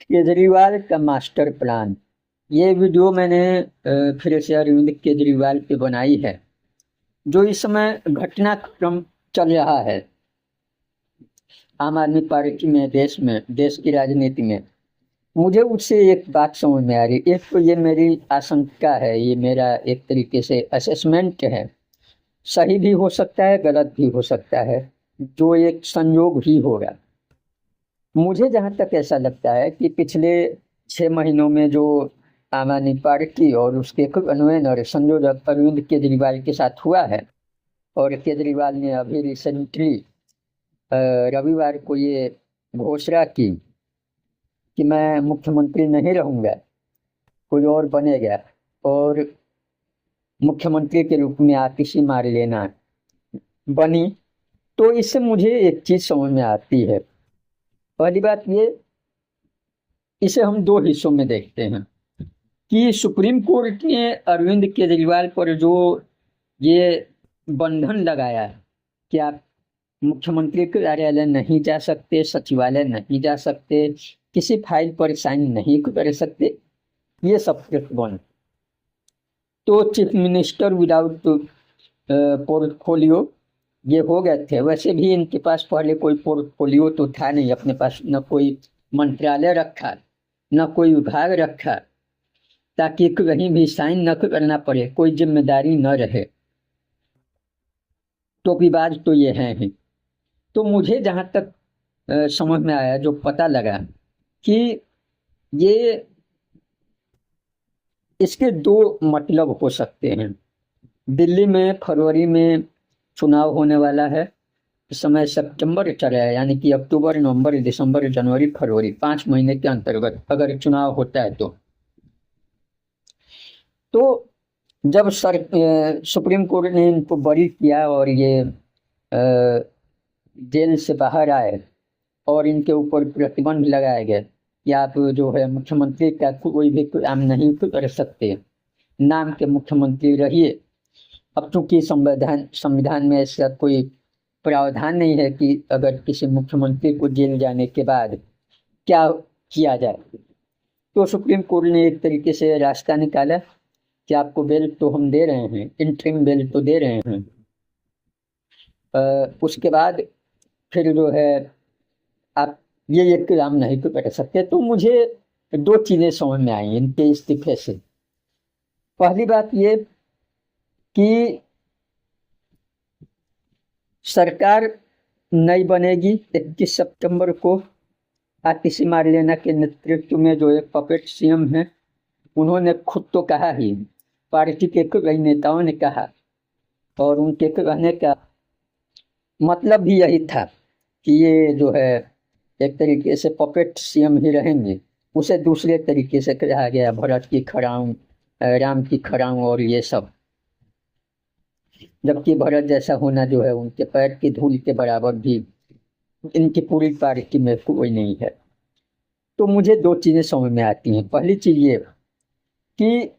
केजरीवाल का master plan. ये video मैंने फिर से अरविंद केजरीवाल पे बनाई है। जो इस समय घटनाक्रम चल रहा है आम आदमी पार्टी में, देश की राजनीति में, मुझे उससे एक बात समझ में आ रही। एक तो ये मेरी आशंका है, ये मेरा एक तरीके से असेसमेंट है। सही भी हो सकता है, गलत भी हो सकता है, जो एक संयोग ही होगा। मुझे जहाँ तक ऐसा लगता है कि पिछले 6 महीनों में जो आम आदमी पार्टी और उसके कन्वेनर संयोजक अरविंद केजरीवाल के साथ हुआ है, और केजरीवाल ने अभी रिसेंटली रविवार को ये घोषणा की कि मैं मुख्यमंत्री नहीं रहूंगा, कोई और बनेगा, और मुख्यमंत्री के रूप में आतिशी मार लेना बनी। तो इससे मुझे एक चीज समझ में आती है। पहली बात ये, इसे हम दो हिस्सों में देखते हैं कि सुप्रीम कोर्ट ने अरविंद केजरीवाल पर जो ये बंधन लगाया है कि आप मुख्यमंत्री कार्यालय नहीं जा सकते, सचिवालय नहीं जा सकते, किसी फाइल पर साइन नहीं कर सकते, ये सब प्रतिबंध तो चीफ मिनिस्टर विदाउट पोर्टफोलियो ये हो गए थे। वैसे भी इनके पास पहले कोई पोर्टफोलियो तो था नहीं, अपने पास न कोई मंत्रालय रखा, न कोई विभाग रखा, ताकि कहीं भी साइन न करना पड़े, कोई जिम्मेदारी न रहे। टोपीबाज तो ये हैं ही। तो मुझे जहाँ तक समझ में आया, जो पता लगा कि ये इसके दो मतलब हो सकते हैं। दिल्ली में फरवरी में चुनाव होने वाला है। इस समय सितंबर चल रहा है, यानी कि अक्टूबर, नवंबर, दिसंबर, जनवरी, फरवरी, 5 महीने के अंतर्गत अगर चुनाव होता है तो जब सुप्रीम कोर्ट ने इनको बरी किया और ये जेल से बाहर आए और इनके ऊपर प्रतिबंध लगाए गए कि आप जो है मुख्यमंत्री का कोई भी काम नहीं कर सकते, नाम के मुख्यमंत्री रहिए। अब चूंकि संविधान में ऐसा कोई प्रावधान नहीं है कि अगर किसी मुख्यमंत्री को जेल जाने के बाद क्या किया जाए, तो सुप्रीम कोर्ट ने एक तरीके से रास्ता निकाला कि आपको बेल तो हम दे रहे हैं, इंटरिम बेल तो दे रहे हैं। उसके बाद फिर जो है आप ये काम नहीं तो कर सकते। तो मुझे दो चीजें समझ में आई इनके इस्तीफे से। पहली बात ये कि सरकार नई बनेगी 21 सितंबर को। आतिशी मार्लेना के नेतृत्व में जो एक पपेट सीएम है, उन्होंने खुद तो कहा ही, पार्टी के कई नेताओं ने कहा, और उनके कहने का मतलब भी यही था कि ये जो है एक तरीके से पपेट सीएम ही रहेंगे। उसे दूसरे तरीके से कहा गया, भरत की खड़ाऊं, राम की खड़ाऊं और ये सब, जबकि भरत जैसा होना जो है उनके पैर की धूल के बराबर भी इनकी पूरी पार्टी में कोई नहीं है। तो मुझे दो चीजें समझ में आती हैं। पहली चीज ये कि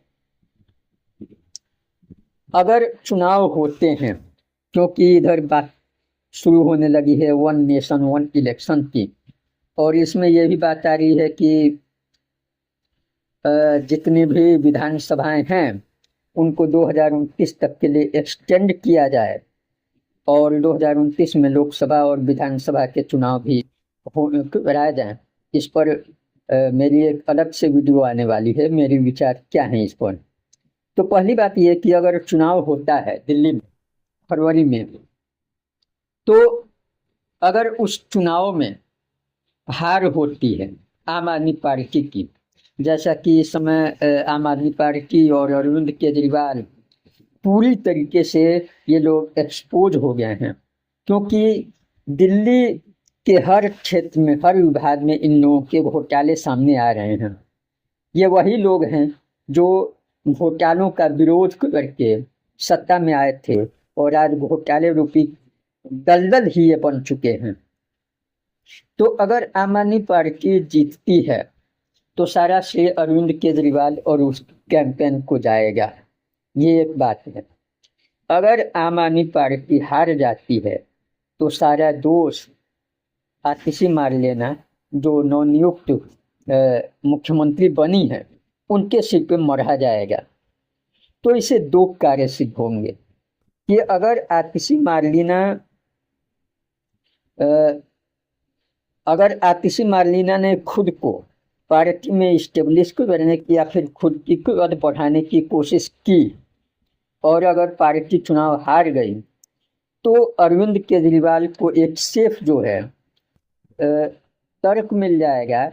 अगर चुनाव होते हैं, क्योंकि इधर बात शुरू होने लगी है वन नेशन वन इलेक्शन की, और इसमें यह भी बात आ रही है कि जितनी भी विधानसभाएं हैं उनको 2029 तक के लिए एक्सटेंड किया जाए, और 2029 में लोकसभा और विधानसभा के चुनाव भी कराए जाएं। इस पर मेरी एक अलग से वीडियो आने वाली है, मेरी विचार क्या है इस पर। तो पहली बात यह कि अगर चुनाव होता है दिल्ली में फरवरी में, तो अगर उस चुनाव में हार होती है आम आदमी पार्टी की, जैसा कि इस समय आम आदमी पार्टी और अरविंद केजरीवाल पूरी तरीके से ये लोग एक्सपोज हो गए हैं, क्योंकि दिल्ली के हर क्षेत्र में, हर विभाग में इन लोगों के घोटाले सामने आ रहे हैं। ये वही लोग हैं जो घोटालों का विरोध करके सत्ता में आए थे, और आज घोटाले रूपी दलदल ही ये बन चुके हैं। तो अगर आम आदमी पार्टी जीतती है तो सारा श्रेय अरविंद केजरीवाल और उस कैंपेन को जाएगा, ये एक बात है। अगर आम आदमी पार्टी हार जाती है तो सारा दोष आतिशी मार्लेना, जो नवनियुक्त मुख्यमंत्री बनी है उनके सिर पे मढ़ा जाएगा। तो इसे दो कार्य सिद्ध होंगे कि अगर आतिशी मार्लिना ने खुद को पार्टी में इस्टेब्लिश करने की या फिर खुद की कद बढ़ाने की कोशिश की और अगर पार्टी चुनाव हार गई तो अरविंद केजरीवाल को एक सेफ जो है तर्क मिल जाएगा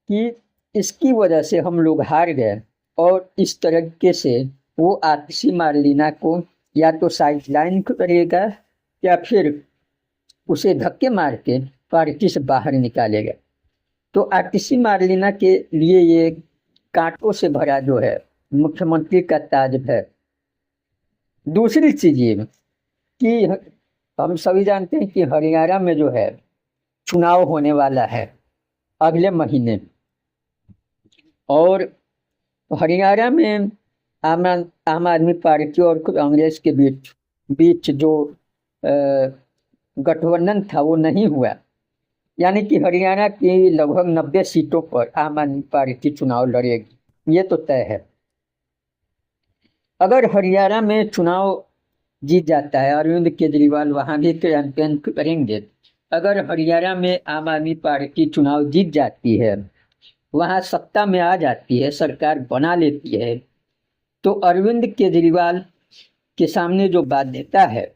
कि इसकी वजह से हम लोग हार गए, और इस तरीके से वो आतिशी मार्लिना को या तो साइडलाइन करेगा या फिर उसे धक्के मार के पार्टी से बाहर निकालेगा। तो आतिशी मार्लिना के लिए ये कांटों से भरा जो है मुख्यमंत्री का ताज है। दूसरी चीज ये कि हम सभी जानते हैं कि हरियाणा में जो है चुनाव होने वाला है अगले महीने, और हरियाणा में आम आदमी पार्टी और कांग्रेस के बीच जो गठबंधन था वो नहीं हुआ, यानी कि हरियाणा की लगभग 90 सीटों पर आम आदमी पार्टी चुनाव लड़ेगी, ये तो तय है। अगर हरियाणा में चुनाव जीत जाता है, अरविंद केजरीवाल वहां भी कैंपेन करेंगे। अगर हरियाणा में आम आदमी पार्टी चुनाव जीत जाती है, वहां सत्ता में आ जाती है, सरकार बना लेती है, तो अरविंद केजरीवाल के सामने जो बाध्यता है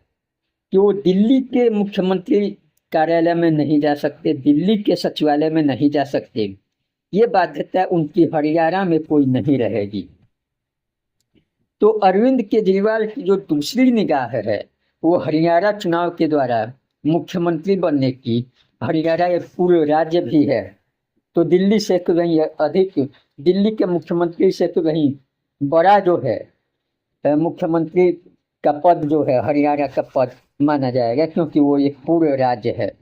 कि वो दिल्ली के मुख्यमंत्री कार्यालय में नहीं जा सकते, दिल्ली के सचिवालय में नहीं जा सकते, ये बाध्यता उनकी हरियाणा में कोई नहीं रहेगी। तो अरविंद केजरीवाल की जो दूसरी निगाह है वो हरियाणा चुनाव के द्वारा मुख्यमंत्री बनने की। हरियाणा एक पूर्ण राज्य भी है, तो दिल्ली से तो कहीं अधिक, दिल्ली के मुख्यमंत्री से तो कहीं बड़ा जो है मुख्यमंत्री का पद जो है हरियाणा का पद माना जाएगा, क्योंकि वो एक पूर्ण राज्य है।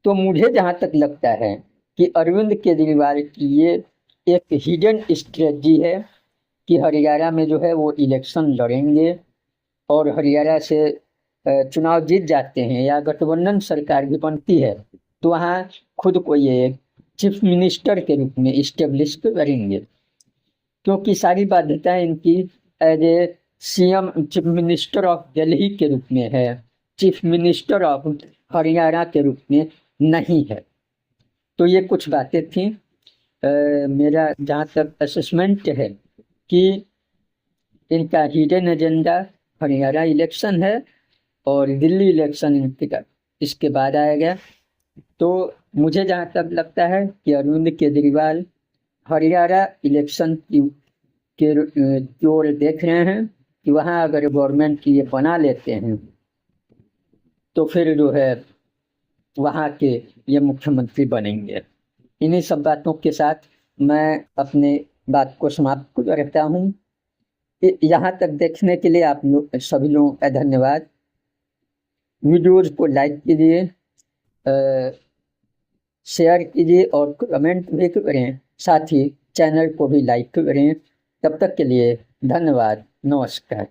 तो मुझे जहाँ तक लगता है कि अरविंद केजरीवाल की ये एक हिडन स्ट्रेटजी है कि हरियाणा में जो है वो इलेक्शन लड़ेंगे और हरियाणा से चुनाव जीत जाते हैं या गठबंधन सरकार भी बनती है तो वहाँ खुद को ये चीफ मिनिस्टर के रूप में इस्टेब्लिश करेंगे, क्योंकि सारी बाध्यताएं इनकी as a CM chief minister of Delhi के रूप में है, चीफ मिनिस्टर ऑफ हरियाणा के रूप में नहीं है। तो ये कुछ बातें थी। मेरा जहाँ तक असेसमेंट है कि इनका हिडन एजेंडा हरियाणा इलेक्शन है और दिल्ली इलेक्शन इसके बाद आएगा। तो मुझे जहाँ तक लगता है कि अरविंद केजरीवाल हरियाणा इलेक्शन की ओर देख रहे हैं कि वहाँ अगर गवर्नमेंट ये बना लेते हैं तो फिर जो है वहाँ के ये मुख्यमंत्री बनेंगे। इन्हीं सब बातों के साथ मैं अपने बात को समाप्त करता हूँ। यहाँ तक देखने के लिए आप लोग सभी लोगों का धन्यवाद। वीडियोज़ को लाइक कीजिए, शेयर कीजिए और कमेंट भी करें, साथ ही चैनल को भी लाइक करें। तब तक के लिए धन्यवाद, नमस्कार।